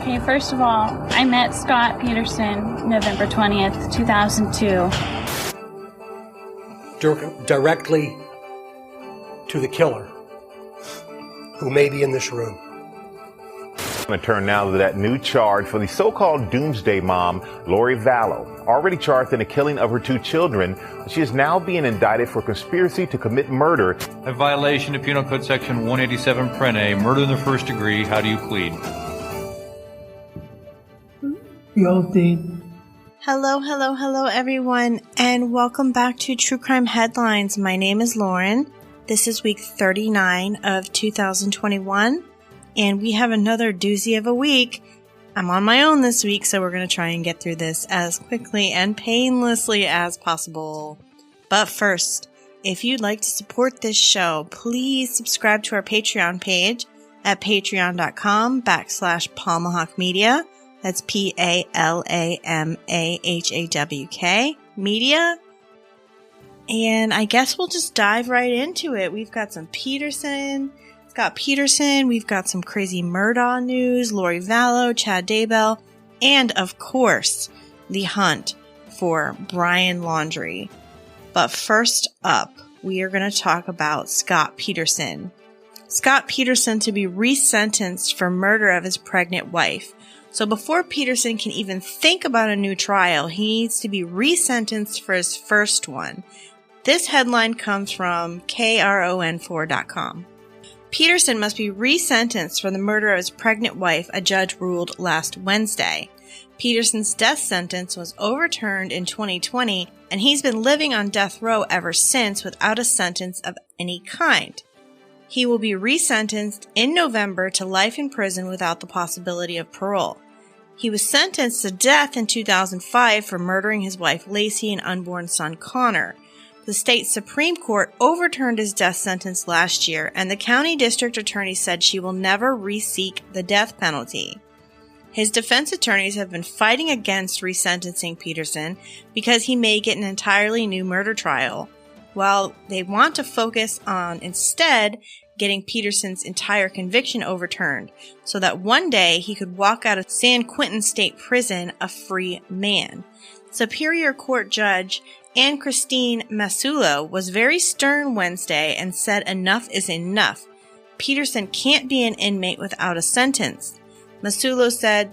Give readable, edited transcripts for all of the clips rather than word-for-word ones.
Okay, first of all, I met Scott Peterson November 20th, 2002. Directly to the killer, who may be in this room. I'm going to turn now to that new charge for the so-called doomsday mom, Laundrie Vallow. Already charged in the killing of her two children, she is now being indicted for conspiracy to commit murder. A violation of Penal Code Section 187 Pren A, murder in the first degree. How do you plead? Hello, everyone, and welcome back to True Crime Headlines. My name is Lauren. This is week 39 of 2021, and we have another doozy of a week. I'm on my own this week, so we're going to try and get through this as quickly and painlessly as possible. But first, if you'd like to support this show, please subscribe to our Patreon page at patreon.com/Palmahawk Media. That's PALAMAHAWK Media. And I guess we'll just dive right into it. We've got some Scott Peterson. We've got some crazy Murdaugh news, Laundrie Vallow, Chad Daybell, and of course, the hunt for Brian Laundrie. But first up, we are going to talk about Scott Peterson. Scott Peterson to be resentenced for murder of his pregnant wife. So before Peterson can even think about a new trial, he needs to be resentenced for his first one. This headline comes from KRON4.com. Peterson must be resentenced for the murder of his pregnant wife, a judge ruled last Wednesday. Peterson's death sentence was overturned in 2020, and he's been living on death row ever since without a sentence of any kind. He will be resentenced in November to life in prison without the possibility of parole. He was sentenced to death in 2005 for murdering his wife Lacey and unborn son Connor. The state Supreme Court overturned his death sentence last year, and the county district attorney said she will never re-seek the death penalty. His defense attorneys have been fighting against resentencing Peterson because he may get an entirely new murder trial, while they want to focus on instead getting Peterson's entire conviction overturned so that one day he could walk out of San Quentin State Prison a free man. Superior Court Judge Anne Christine Masulo was very stern Wednesday and said enough is enough. Peterson can't be an inmate without a sentence. Masulo said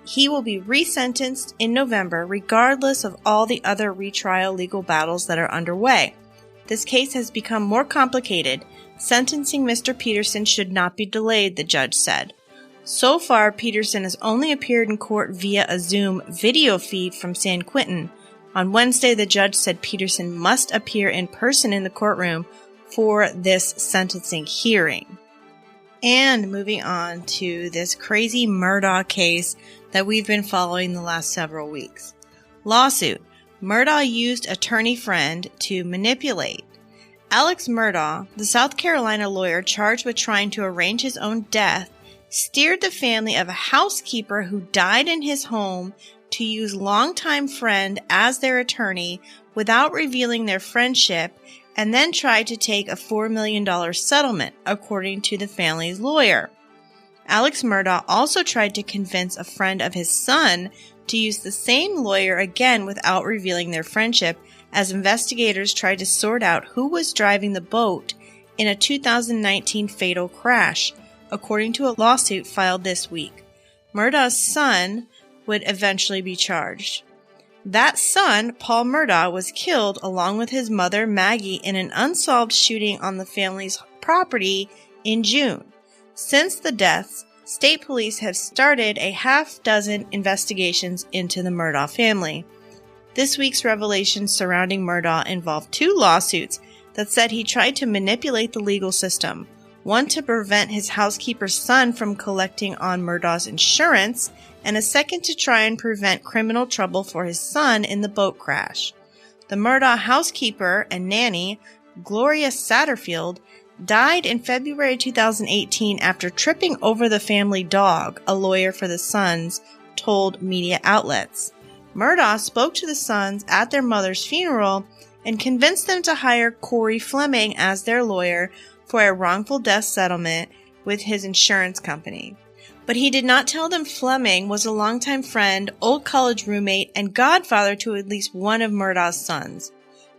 he will be resentenced in November regardless of all the other retrial legal battles that are underway. This case has become more complicated. Sentencing Mr. Peterson should not be delayed, the judge said. So far, Peterson has only appeared in court via a Zoom video feed from San Quentin. On Wednesday, the judge said Peterson must appear in person in the courtroom for this sentencing hearing. And moving on to this crazy Murdaugh case that we've been following the last several weeks. Lawsuit. Murdaugh used attorney friend to manipulate. Alex Murdaugh, the South Carolina lawyer charged with trying to arrange his own death, steered the family of a housekeeper who died in his home to use longtime friend as their attorney without revealing their friendship, and then tried to take a $4 million settlement, according to the family's lawyer. Alex Murdaugh also tried to convince a friend of his son to use the same lawyer again without revealing their friendship, as investigators tried to sort out who was driving the boat in a 2019 fatal crash, according to a lawsuit filed this week. Murdaugh's son would eventually be charged. That son, Paul Murdaugh, was killed along with his mother, Maggie, in an unsolved shooting on the family's property in June. Since the deaths, state police have started a half-dozen investigations into the Murdaugh family. This week's revelations surrounding Murdaugh involved two lawsuits that said he tried to manipulate the legal system, one to prevent his housekeeper's son from collecting on Murdaugh's insurance, and a second to try and prevent criminal trouble for his son in the boat crash. The Murdaugh housekeeper and nanny, Gloria Satterfield, died in February 2018 after tripping over the family dog, a lawyer for the sons told media outlets. Murdaugh spoke to the sons at their mother's funeral and convinced them to hire Corey Fleming as their lawyer for a wrongful death settlement with his insurance company. But he did not tell them Fleming was a longtime friend, old college roommate, and godfather to at least one of Murdaugh's sons.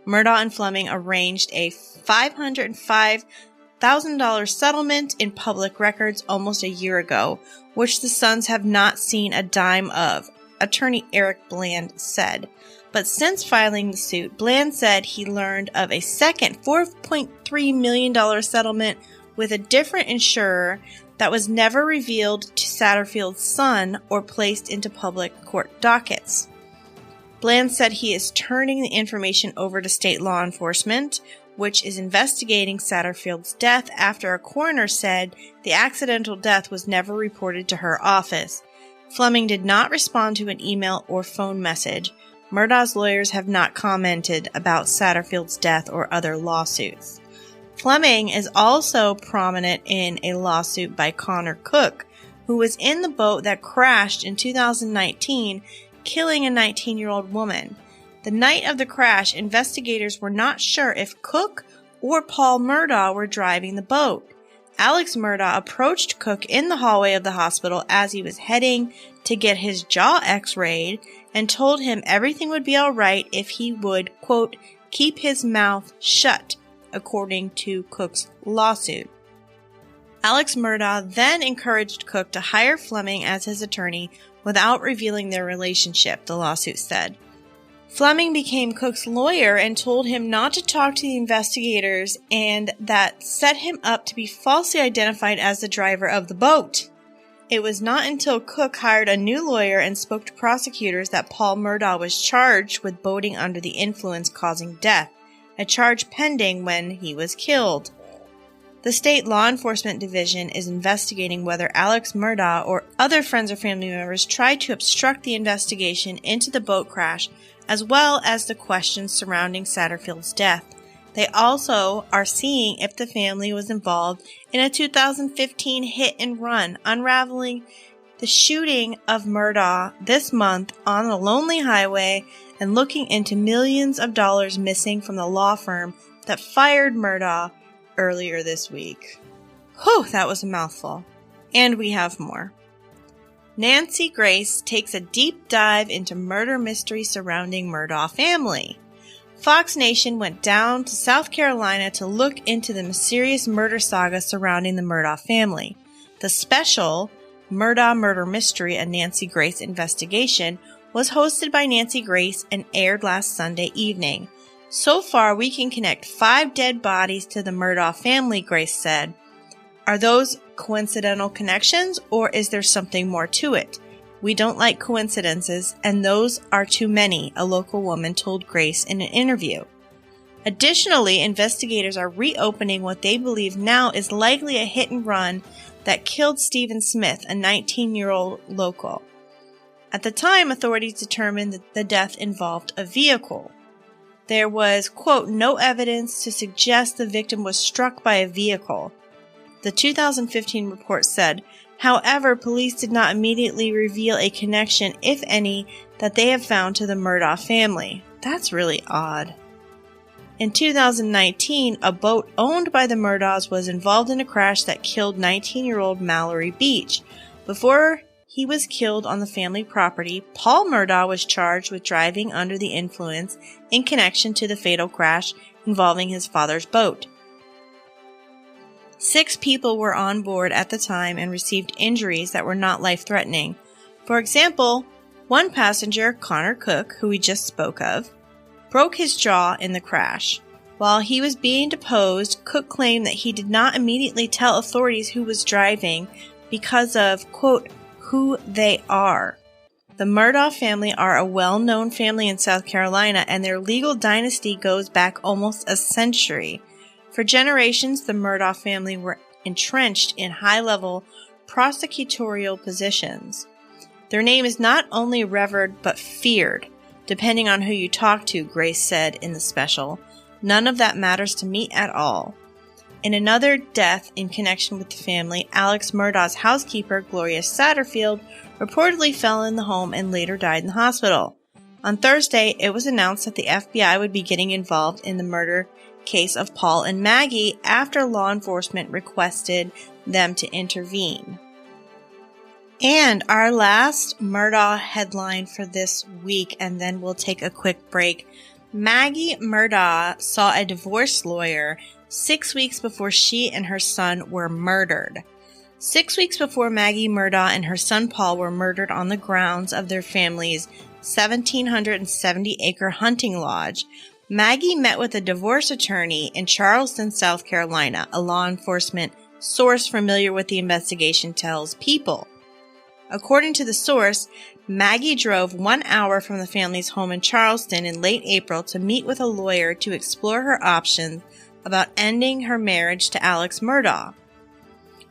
Murdaugh and Fleming arranged a $505,000 settlement in public records almost a year ago, which the sons have not seen a dime of, attorney Eric Bland said. But since filing the suit, Bland said he learned of a second $4.3 million settlement with a different insurer that was never revealed to Satterfield's son or placed into public court dockets. Bland said he is turning the information over to state law enforcement, which is investigating Satterfield's death after a coroner said the accidental death was never reported to her office. Fleming did not respond to an email or phone message. Murdaugh's lawyers have not commented about Satterfield's death or other lawsuits. Fleming is also prominent in a lawsuit by Connor Cook, who was in the boat that crashed in 2019, killing a 19-year-old woman. The night of the crash, investigators were not sure if Cook or Paul Murdaugh were driving the boat. Alex Murdaugh approached Cook in the hallway of the hospital as he was heading to get his jaw x-rayed and told him everything would be all right if he would, quote, keep his mouth shut, according to Cook's lawsuit. Alex Murdaugh then encouraged Cook to hire Fleming as his attorney without revealing their relationship, the lawsuit said. Fleming became Cook's lawyer and told him not to talk to the investigators, and that set him up to be falsely identified as the driver of the boat. It was not until Cook hired a new lawyer and spoke to prosecutors that Paul Murdaugh was charged with boating under the influence causing death, a charge pending when he was killed. The state law enforcement division is investigating whether Alex Murdaugh or other friends or family members tried to obstruct the investigation into the boat crash, as well as the questions surrounding Satterfield's death. They also are seeing if the family was involved in a 2015 hit and run, unraveling the shooting of Murdaugh this month on a lonely highway and looking into millions of dollars missing from the law firm that fired Murdaugh earlier this week. Whew, that was a mouthful. And we have more. Nancy Grace takes a deep dive into murder mystery surrounding Murdaugh family. Fox Nation went down to South Carolina to look into the mysterious murder saga surrounding the Murdaugh family. The special Murdaugh Murder Mystery, a Nancy Grace investigation, was hosted by Nancy Grace and aired last Sunday evening. So far, we can connect 5 dead bodies to the Murdaugh family, Grace said. Are those coincidental connections, or is there something more to it? We don't like coincidences, and those are too many, a local woman told Grace in an interview. Additionally, investigators are reopening what they believe now is likely a hit and run that killed Stephen Smith, a 19-year-old local. At the time, authorities determined that the death involved a vehicle. There was, quote, no evidence to suggest the victim was struck by a vehicle. The 2015 report said, however, police did not immediately reveal a connection, if any, that they have found to the Murdaugh family. That's really odd. In 2019, a boat owned by the Murdaughs was involved in a crash that killed 19-year-old Mallory Beach. Before he was killed on the family property, Paul Murdaugh was charged with driving under the influence in connection to the fatal crash involving his father's boat. 6 people were on board at the time and received injuries that were not life-threatening. For example, one passenger, Connor Cook, who we just spoke of, broke his jaw in the crash. While he was being deposed, Cook claimed that he did not immediately tell authorities who was driving because of, quote, who they are. The Murdaugh family are a well-known family in South Carolina, and their legal dynasty goes back almost a century. For generations, the Murdaugh family were entrenched in high-level prosecutorial positions. Their name is not only revered but feared, depending on who you talk to, Grace said in the special. None of that matters to me at all. In another death in connection with the family, Alex Murdaugh's housekeeper, Gloria Satterfield, reportedly fell in the home and later died in the hospital. On Thursday, it was announced that the FBI would be getting involved in the murder case of Paul and Maggie after law enforcement requested them to intervene. And our last Murdaugh headline for this week, and then we'll take a quick break. Maggie Murdaugh saw a divorce lawyer 6 weeks before she and her son were murdered. 6 weeks before Maggie Murdaugh and her son Paul were murdered on the grounds of their family's 1,770-acre hunting lodge, Maggie met with a divorce attorney in Charleston, South Carolina, a law enforcement source familiar with the investigation tells People. According to the source, Maggie drove 1 hour from the family's home in Charleston in late April to meet with a lawyer to explore her options about ending her marriage to Alex Murdaugh.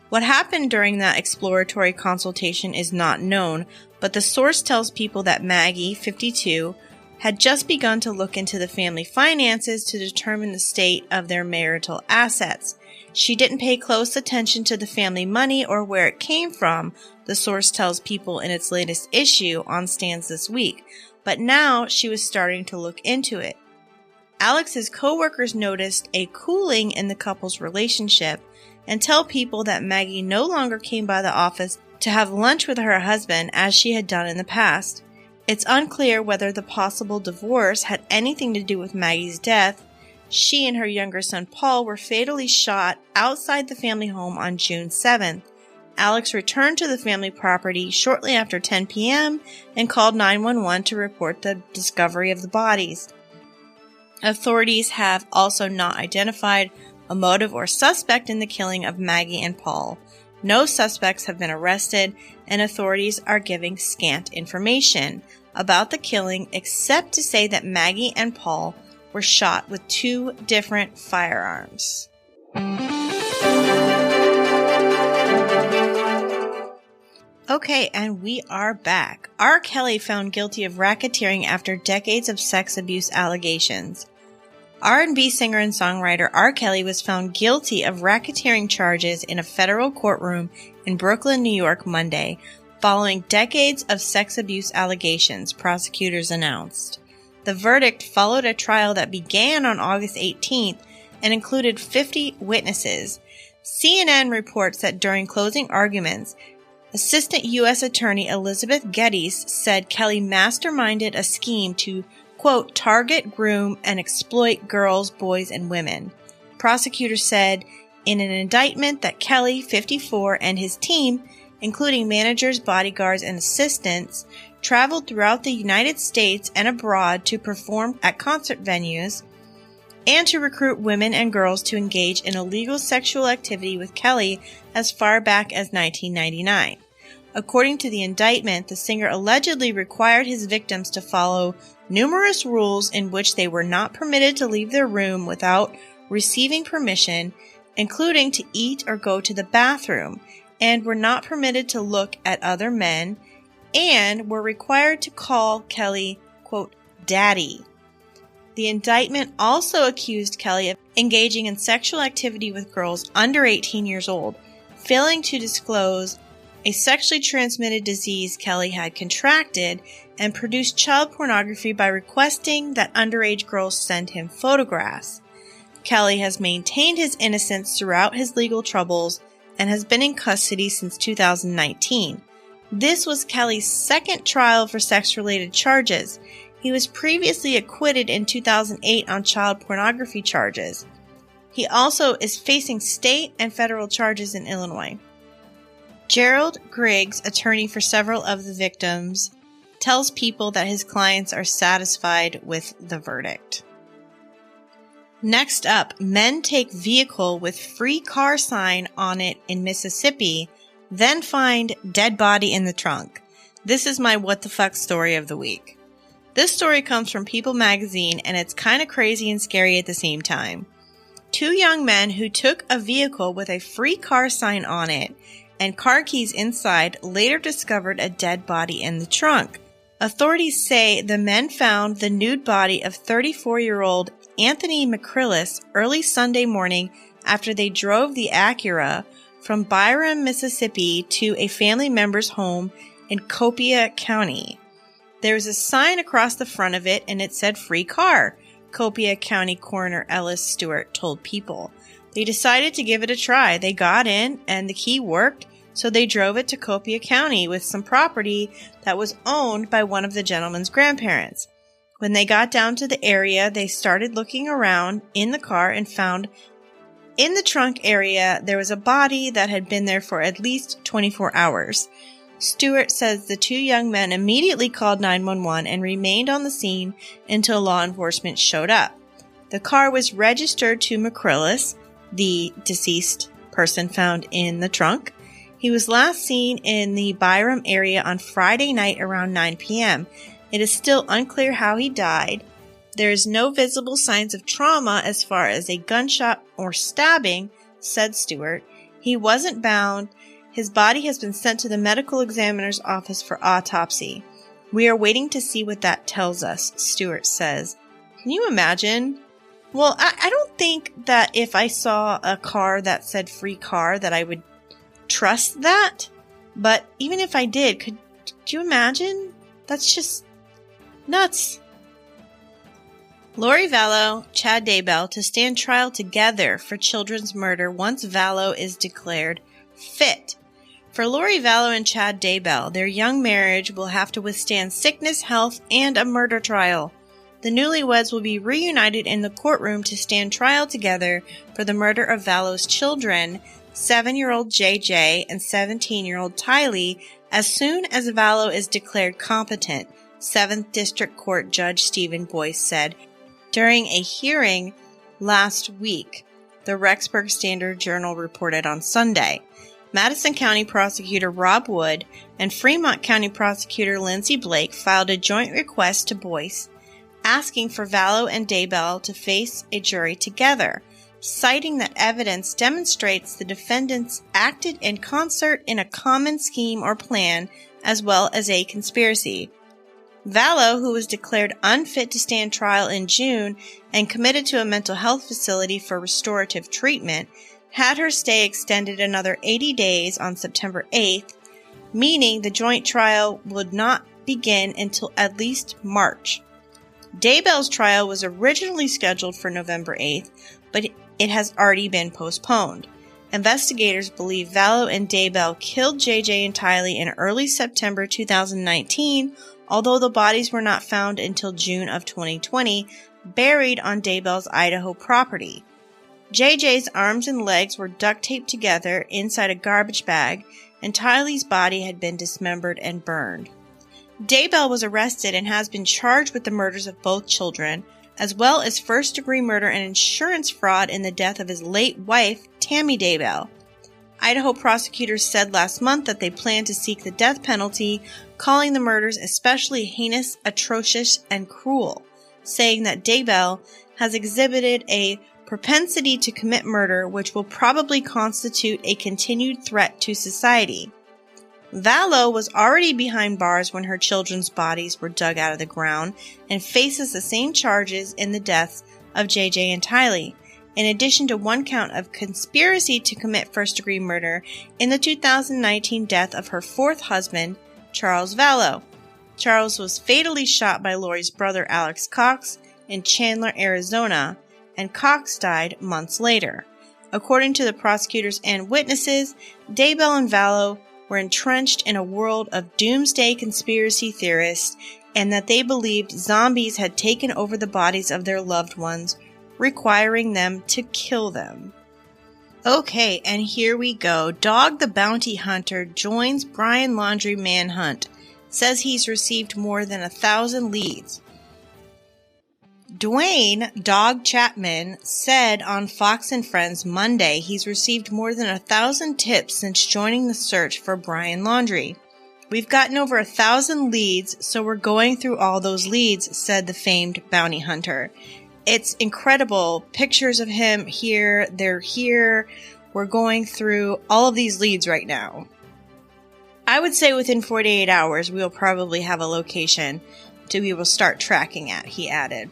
What happened during that exploratory consultation is not known, but the source tells People that Maggie, 52, had just begun to look into the family finances to determine the state of their marital assets. She didn't pay close attention to the family money or where it came from, the source tells People in its latest issue on Stands this week, but now she was starting to look into it. Alex's co-workers noticed a cooling in the couple's relationship and tell People that Maggie no longer came by the office to have lunch with her husband as she had done in the past. It's unclear whether the possible divorce had anything to do with Maggie's death. She and her younger son Paul were fatally shot outside the family home on June 7th. Alex returned to the family property shortly after 10 p.m. and called 911 to report the discovery of the bodies. Authorities have also not identified a motive or suspect in the killing of Maggie and Paul. No suspects have been arrested, and authorities are giving scant information about the killing except to say that Maggie and Paul were shot with 2 different firearms. Okay, and we are back. R. Kelly found guilty of racketeering after decades of sex abuse allegations. R&B singer and songwriter R. Kelly was found guilty of racketeering charges in a federal courtroom in Brooklyn, New York, Monday, following decades of sex abuse allegations, prosecutors announced. The verdict followed a trial that began on August 18th and included 50 witnesses. CNN reports that during closing arguments, Assistant U.S. Attorney Elizabeth Geddes said Kelly masterminded a scheme to, quote, target, groom, and exploit girls, boys, and women. Prosecutors said in an indictment that Kelly, 54, and his team, including managers, bodyguards, and assistants, traveled throughout the United States and abroad to perform at concert venues and to recruit women and girls to engage in illegal sexual activity with Kelly as far back as 1999. According to the indictment, the singer allegedly required his victims to follow numerous rules in which they were not permitted to leave their room without receiving permission, including to eat or go to the bathroom, and were not permitted to look at other men, and were required to call Kelly, quote, daddy. The indictment also accused Kelly of engaging in sexual activity with girls under 18 years old, failing to disclose a sexually transmitted disease Kelly had contracted, and produced child pornography by requesting that underage girls send him photographs. Kelly has maintained his innocence throughout his legal troubles and has been in custody since 2019. This was Kelly's second trial for sex-related charges. He was previously acquitted in 2008 on child pornography charges. He also is facing state and federal charges in Illinois. Gerald Griggs, attorney for several of the victims, tells People that his clients are satisfied with the verdict. Next up, men take vehicle with free car sign on it in Mississippi, then find dead body in the trunk. This is my what the fuck story of the week. This story comes from People magazine, and it's kind of crazy and scary at the same time. 2 young men who took a vehicle with a free car sign on it and car keys inside later discovered a dead body in the trunk. Authorities say the men found the nude body of 34-year-old Anthony McCrillis early Sunday morning after they drove the Acura from Byram, Mississippi to a family member's home in Copiah County. There was a sign across the front of it and it said free car, Copiah County Coroner Ellis Stewart told People. They decided to give it a try. They got in and the key worked. so they drove it to Copiah County with some property that was owned by one of the gentleman's grandparents. When they got down to the area, they started looking around in the car and found in the trunk area there was a body that had been there for at least 24 hours. Stewart says the two young men immediately called 911 and remained on the scene until law enforcement showed up. The car was registered to McCrillis, the deceased person found in the trunk. He was last seen in the Byram area on Friday night around 9 p.m. It is still unclear how he died. There is no visible signs of trauma as far as a gunshot or stabbing, said Stewart. He wasn't bound. His body has been sent to the medical examiner's office for autopsy. We are waiting to see what that tells us, Stewart says. Can you imagine? Well, I don't think that if I saw a car that said free car that I would trust that. But even if I did, could you imagine? That's just nuts. Lori Vallow, Chad Daybell to stand trial together for children's murder once Vallow is declared fit. For Lori Vallow and Chad Daybell, their young marriage will have to withstand sickness, health, and a murder trial. The newlyweds will be reunited in the courtroom to stand trial together for the murder of Vallow's children, 7-year-old JJ and 17-year-old Tylee, as soon as Vallow is declared competent, 7th District Court Judge Stephen Boyce said during a hearing last week, the Rexburg Standard-Journal reported on Sunday. Madison County Prosecutor Rob Wood and Fremont County Prosecutor Lindsay Blake filed a joint request to Boyce asking for Vallow and Daybell to face a jury together, citing that evidence demonstrates the defendants acted in concert in a common scheme or plan as well as a conspiracy. Vallow, who was declared unfit to stand trial in June and committed to a mental health facility for restorative treatment, had her stay extended another 80 days on September 8th, meaning the joint trial would not begin until at least March. Daybell's trial was originally scheduled for November 8th, but it has already been postponed. Investigators believe Vallow and Daybell killed JJ and Tylee in early September 2019, although the bodies were not found until June of 2020, buried on Daybell's Idaho property. JJ's arms and legs were duct taped together inside a garbage bag, and Tylee's body had been dismembered and burned. Daybell was arrested and has been charged with the murders of both children, as well as first-degree murder and insurance fraud in the death of his late wife, Tammy Daybell. Idaho prosecutors said last month that they plan to seek the death penalty, calling the murders especially heinous, atrocious, and cruel, saying that Daybell has exhibited a propensity to commit murder, which will probably constitute a continued threat to society. Vallow was already behind bars when her children's bodies were dug out of the ground and faces the same charges in the deaths of JJ and Tylee, in addition to one count of conspiracy to commit first-degree murder in the 2019 death of her fourth husband, Charles Vallow. Charles was fatally shot by Lori's brother Alex Cox in Chandler, Arizona, and Cox died months later. According to the prosecutors and witnesses, Daybell and Vallow were entrenched in a world of doomsday conspiracy theorists and that they believed zombies had taken over the bodies of their loved ones, requiring them to kill them. Okay, and here we go. Dog the Bounty Hunter joins Brian Laundrie manhunt. Says he's received more than 1,000 leads. Dwayne Dog Chapman said on Fox and Friends Monday he's received more than 1,000 tips since joining the search for Brian Laundrie. We've gotten over 1,000 leads, so we're going through all those leads, said the famed bounty hunter. It's incredible. Pictures of him here, they're here. We're going through all of these leads right now. I would say within 48 hours, we'll probably have a location to be able to start tracking at, he added.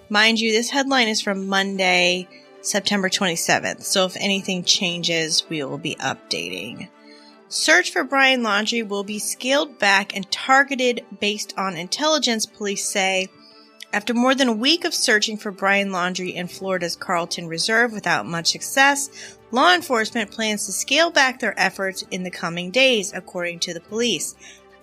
Mind you, this headline is from Monday, September 27th, so if anything changes, we will be updating. Search for Brian Laundrie will be scaled back and targeted based on intelligence, police say. After more than a week of searching for Brian Laundrie in Florida's Carlton Reserve without much success, Law enforcement plans to scale back their efforts in the coming days, according to the police.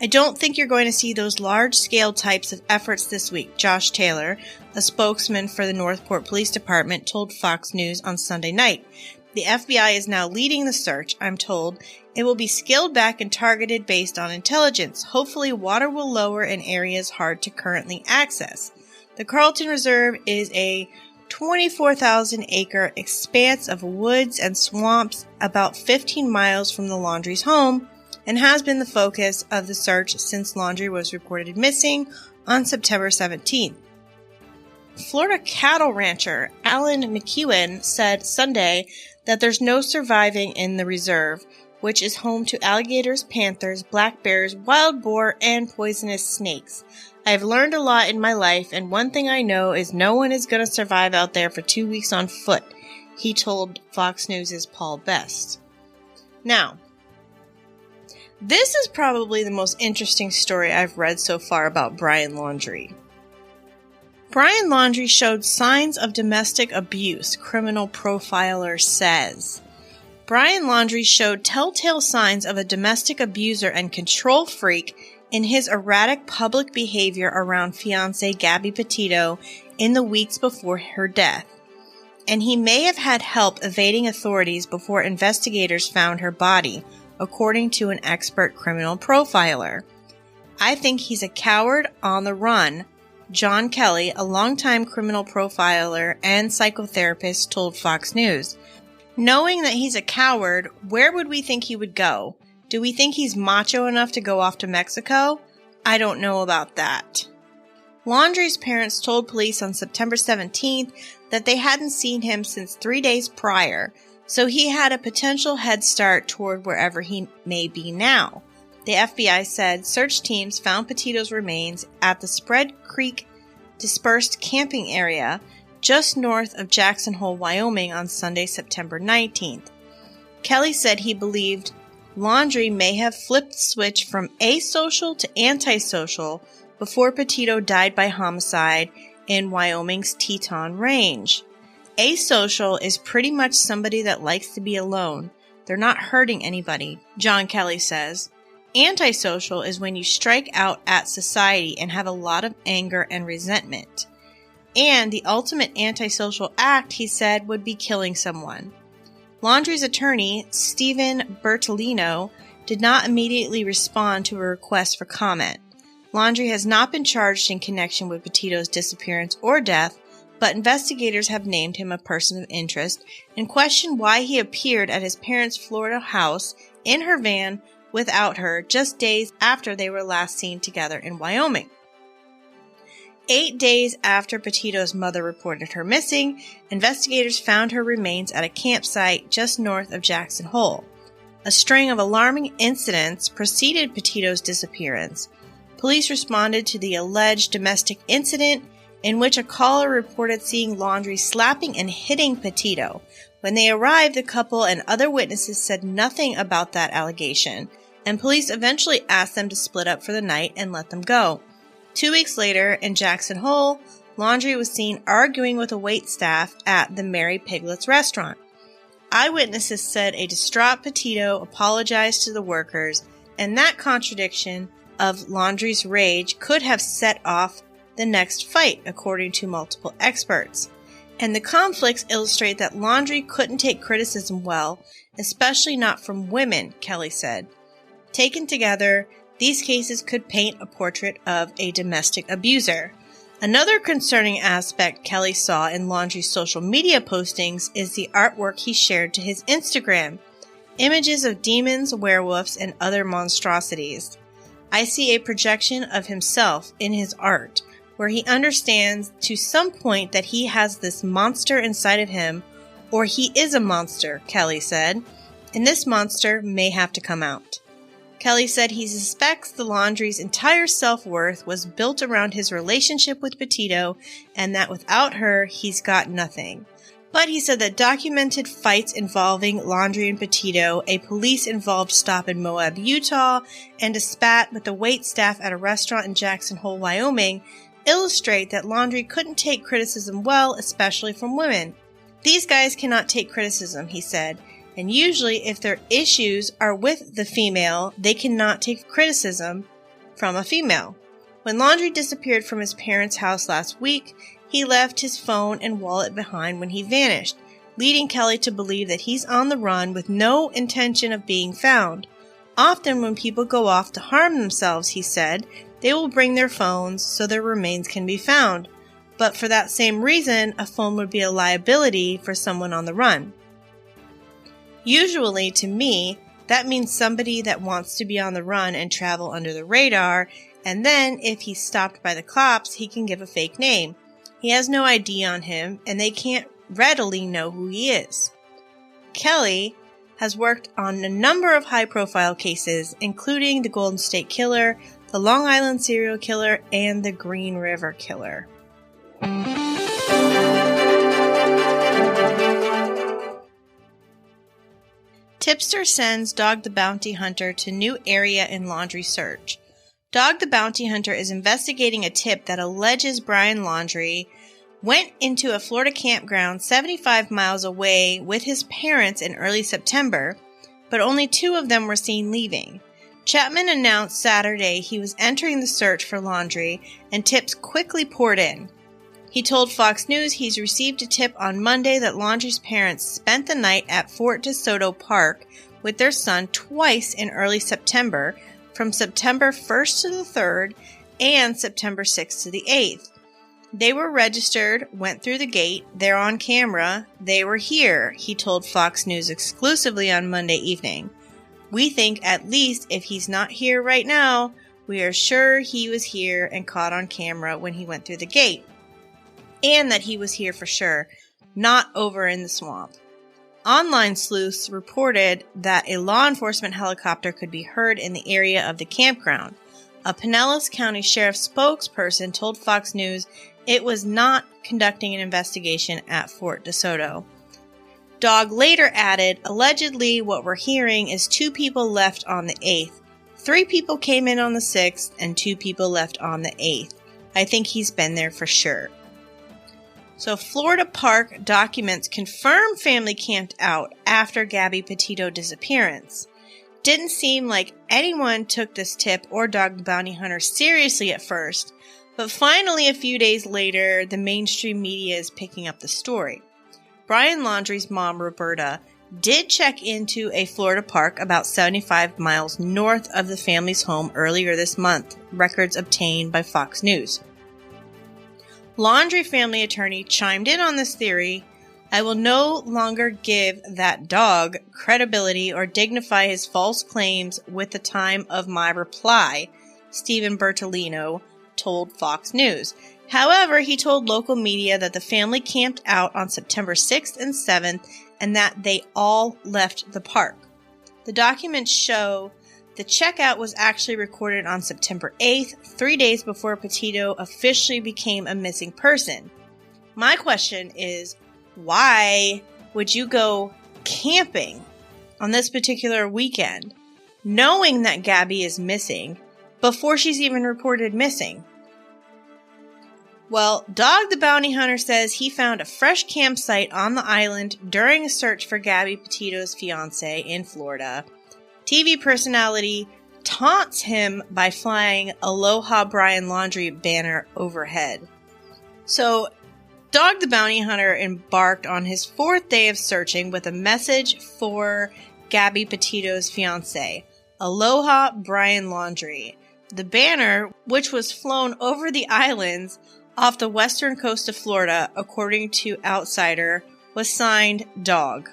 I don't think you're going to see those large-scale types of efforts this week, Josh Taylor, a spokesman for the Northport Police Department, told Fox News on Sunday night. The FBI is now leading the search, I'm told. It will be scaled back and targeted based on intelligence. Hopefully, water will lower in areas hard to currently access. The Carlton Reserve is a 24,000-acre expanse of woods and swamps about 15 miles from the Laundrie's home and has been the focus of the search since Laundrie was reported missing on September 17th. Florida cattle rancher Alan McEwen said Sunday that there's no surviving in the reserve, which is home to alligators, panthers, black bears, wild boar, and poisonous snakes. I've learned a lot in my life, and one thing I know is no one is going to survive out there for 2 weeks on foot, he told Fox News' Paul Best. Now, this is probably the most interesting story I've read so far about Brian Laundrie. Brian Laundrie showed signs of domestic abuse, criminal profiler says. Brian Laundrie showed telltale signs of a domestic abuser and control freak in his erratic public behavior around fiancée Gabby Petito in the weeks before her death. And he may have had help evading authorities before investigators found her body, according to an expert criminal profiler. I think he's a coward on the run, John Kelly, a longtime criminal profiler and psychotherapist, told Fox News. Knowing that he's a coward, where would we think he would go? Do we think he's macho enough to go off to Mexico? I don't know about that. Laundrie's parents told police on September 17th that they hadn't seen him since 3 days prior, so he had a potential head start toward wherever he may be now. The FBI said search teams found Petito's remains at the Spread Creek dispersed camping area just north of Jackson Hole, Wyoming on Sunday, September 19th. Kelly said he believed Laundrie may have flipped the switch from asocial to antisocial before Petito died by homicide in Wyoming's Teton Range. Asocial is pretty much somebody that likes to be alone. They're not hurting anybody, John Kelly says. Antisocial is when you strike out at society and have a lot of anger and resentment. And the ultimate antisocial act, he said, would be killing someone. Laundrie's attorney, Stephen Bertolino, did not immediately respond to a request for comment. Laundrie has not been charged in connection with Petito's disappearance or death, but investigators have named him a person of interest and questioned why he appeared at his parents' Florida house in her van without her just days after they were last seen together in Wyoming. 8 days after Petito's mother reported her missing, investigators found her remains at a campsite just north of Jackson Hole. A string of alarming incidents preceded Petito's disappearance. Police responded to the alleged domestic incident in which a caller reported seeing Laundrie slapping and hitting Petito. When they arrived, the couple and other witnesses said nothing about that allegation, and police eventually asked them to split up for the night and let them go. 2 weeks later, in Jackson Hole, Laundrie was seen arguing with a waitstaff at the Mary Piglet's restaurant. Eyewitnesses said a distraught Petito apologized to the workers, and that contradiction of Laundrie's rage could have set off the next fight, according to multiple experts. And the conflicts illustrate that Laundrie couldn't take criticism well, especially not from women, Kelly said. Taken together, these cases could paint a portrait of a domestic abuser. Another concerning aspect Kelly saw in Laundrie's social media postings is the artwork he shared to his Instagram. Images of demons, werewolves, and other monstrosities. I see a projection of himself in his art, where he understands to some point that he has this monster inside of him, or he is a monster, Kelly said, and this monster may have to come out. Kelly said he suspects the Laundrie's entire self-worth was built around his relationship with Petito, and that without her, he's got nothing. But he said that documented fights involving Laundrie and Petito, a police-involved stop in Moab, Utah, and a spat with the waitstaff at a restaurant in Jackson Hole, Wyoming, illustrate that Laundrie couldn't take criticism well, especially from women. These guys cannot take criticism, he said. and usually if their issues are with the female, they cannot take criticism from a female. When Laundrie disappeared from his parents' house last week, he left his phone and wallet behind when he vanished, leading Kelly to believe that he's on the run with no intention of being found. Often when people go off to harm themselves, he said, they will bring their phones so their remains can be found. But for that same reason, a phone would be a liability for someone on the run. Usually, to me, that means somebody that wants to be on the run and travel under the radar, and then if he's stopped by the cops, he can give a fake name. He has no ID on him, and they can't readily know who he is. Kelly has worked on a number of high-profile cases, including the Golden State Killer, the Long Island serial killer, and the Green River Killer. Tipster sends Dog the Bounty Hunter to new area in Laundrie search. Dog the Bounty Hunter is investigating a tip that alleges Brian Laundrie went into a Florida campground 75 miles away with his parents in early September, but only 2 of them were seen leaving. Chapman announced Saturday he was entering the search for Laundrie, and tips quickly poured in. He told Fox News he's received a tip on Monday that Laundrie's parents spent the night at Fort DeSoto Park with their son twice in early September, from September 1st to the 3rd and September 6th to the 8th. They were registered, went through the gate, they're on camera, they were here, he told Fox News exclusively on Monday evening. We think at least if he's not here right now, we are sure he was here and caught on camera when he went through the gate. And that he was here for sure, not over in the swamp. Online sleuths reported that a law enforcement helicopter could be heard in the area of the campground. A Pinellas County Sheriff's spokesperson told Fox News it was not conducting an investigation at Fort DeSoto. Dog later added, allegedly what we're hearing is 2 people left on the 8th. 3 people came in on the 6th and 2 people left on the 8th. I think he's been there for sure. So Florida Park documents confirm family camped out after Gabby Petito disappearance. Didn't seem like anyone took this tip or Dog the Bounty Hunter seriously at first, but finally a few days later, the mainstream media is picking up the story. Brian Laundrie's mom, Roberta, did check into a Florida park about 75 miles north of the family's home earlier this month, records obtained by Fox News. Laundrie family attorney chimed in on this theory. I will no longer give that dog credibility or dignify his false claims with the time of my reply, Stephen Bertolino told Fox News. However, he told local media that the family camped out on September 6th and 7th and that they all left the park. The documents show the checkout was actually recorded on September 8th, 3 days before Petito officially became a missing person. My question is, why would you go camping on this particular weekend, knowing that Gabby is missing, before she's even reported missing? Well, Dog the Bounty Hunter says he found a fresh campsite on the island during a search for Gabby Petito's fiance in Florida. TV personality taunts him by flying Aloha Brian Laundrie banner overhead. So, Dog the Bounty Hunter embarked on his 4th day of searching with a message for Gabby Petito's fiance, Aloha Brian Laundrie. The banner, which was flown over the islands off the western coast of Florida, according to Outsider, was signed Dog.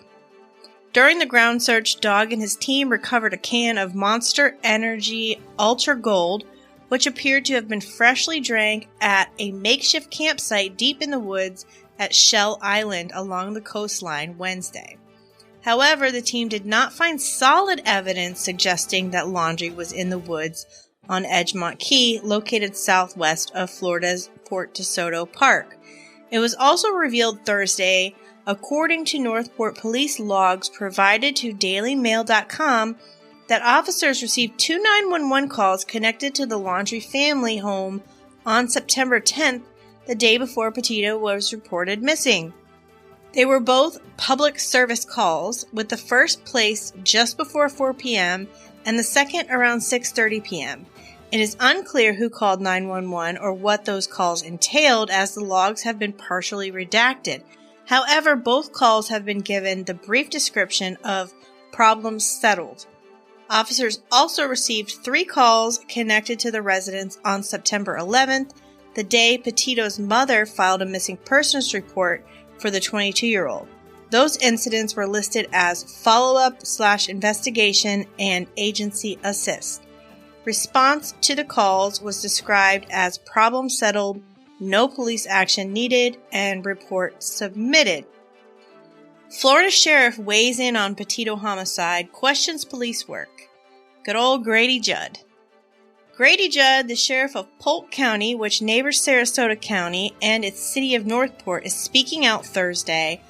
During the ground search, Dog and his team recovered a can of Monster Energy Ultra Gold, which appeared to have been freshly drank at a makeshift campsite deep in the woods at Shell Island along the coastline Wednesday. However, the team did not find solid evidence suggesting that Laundrie was in the woods on Edgemont Key, located southwest of Florida's Fort DeSoto Park. It was also revealed Thursday, according to Northport police logs provided to DailyMail.com, that officers received 2 911 calls connected to the Laundrie family home on September 10th, the day before Petito was reported missing. They were both public service calls, with the first placed just before 4 p.m. and the second around 6:30 p.m. It is unclear who called 911 or what those calls entailed, as the logs have been partially redacted. However, both calls have been given the brief description of problems settled. Officers also received 3 calls connected to the residence on September 11th, the day Petito's mother filed a missing persons report for the 22-year-old. Those incidents were listed as follow-up/investigation and agency assist. Response to the calls was described as problem settled, no police action needed, and report submitted. Florida Sheriff weighs in on Petito homicide, questions police work. Good old Grady Judd. Grady Judd, the sheriff of Polk County, which neighbors Sarasota County and its city of Northport, is speaking out Thursday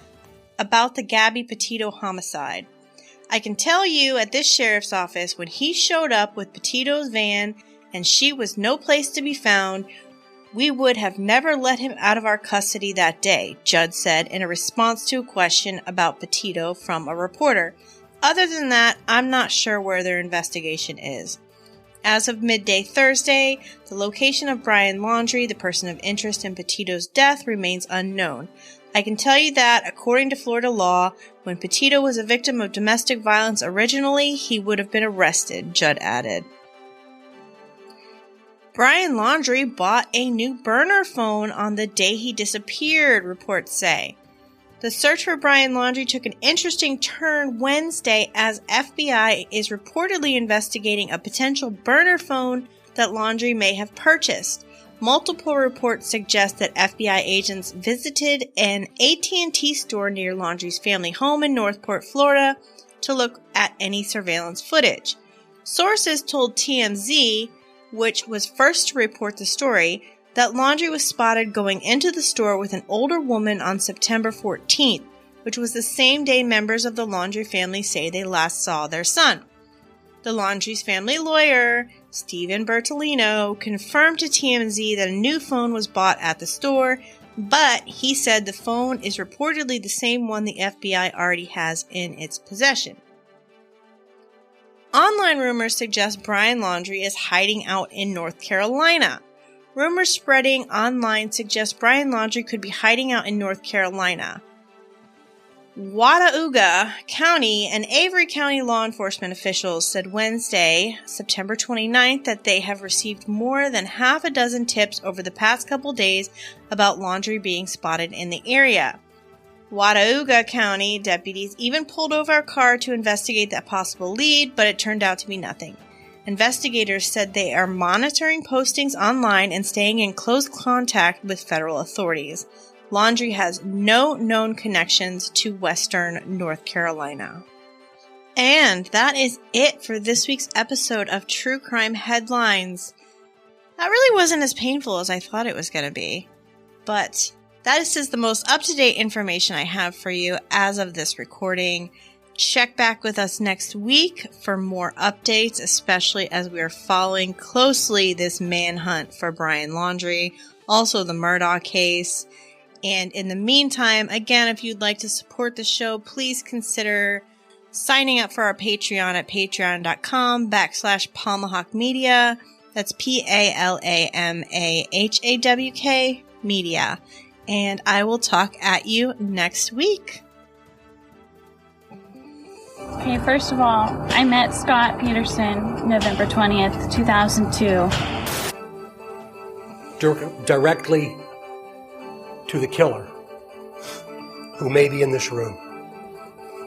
about the Gabby Petito homicide. I can tell you, at this sheriff's office, when he showed up with Petito's van and she was no place to be found, we would have never let him out of our custody that day, Judd said in a response to a question about Petito from a reporter. Other than that, I'm not sure where their investigation is. As of midday Thursday, the location of Brian Laundrie, the person of interest in Petito's death, remains unknown. I can tell you that, according to Florida law, when Petito was a victim of domestic violence originally, he would have been arrested, Judd added. Brian Laundrie bought a new burner phone on the day he disappeared, reports say. The search for Brian Laundrie took an interesting turn Wednesday, as FBI is reportedly investigating a potential burner phone that Laundrie may have purchased. Multiple reports suggest that FBI agents visited an AT&T store near Laundrie's family home in Northport, Florida, to look at any surveillance footage. Sources told TMZ, which was first to report the story, that Laundrie was spotted going into the store with an older woman on September 14th, which was the same day members of the Laundrie family say they last saw their son. The Laundrie's family lawyer, Stephen Bertolino, confirmed to TMZ that a new phone was bought at the store, but he said the phone is reportedly the same one the FBI already has in its possession. Online rumors suggest Brian Laundrie is hiding out in North Carolina. Rumors spreading online suggest Brian Laundrie could be hiding out in North Carolina. Watauga County and Avery County law enforcement officials said Wednesday, September 29th, that they have received more than half a dozen tips over the past couple days about Laundrie being spotted in the area. Watauga County deputies even pulled over a car to investigate that possible lead, but it turned out to be nothing. Investigators said they are monitoring postings online and staying in close contact with federal authorities. Laundrie has no known connections to Western North Carolina. And that is it for this week's episode of True Crime Headlines. That really wasn't as painful as I thought it was going to be, but that is the most up-to-date information I have for you as of this recording. Check back with us next week for more updates, especially as we are following closely this manhunt for Brian Laundrie, also the Murdaugh case. And in the meantime, again, if you'd like to support the show, please consider signing up for our Patreon at patreon.com/Palmahawk Media. That's PALAMAHAWK Media. And I will talk at you next week. Okay, first of all, I met Scott Peterson November 20th, 2002. Directly to the killer, who may be in this room.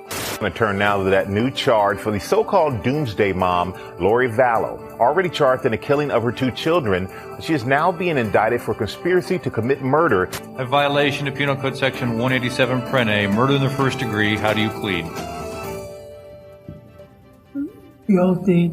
I'm going to turn now to that new charge for the so-called doomsday mom, Vallow. Already charged in the killing of her 2 children, she is now being indicted for conspiracy to commit murder. A violation of Penal Code Section 187 Prene, murder in the first degree. How do you plead? Guilty.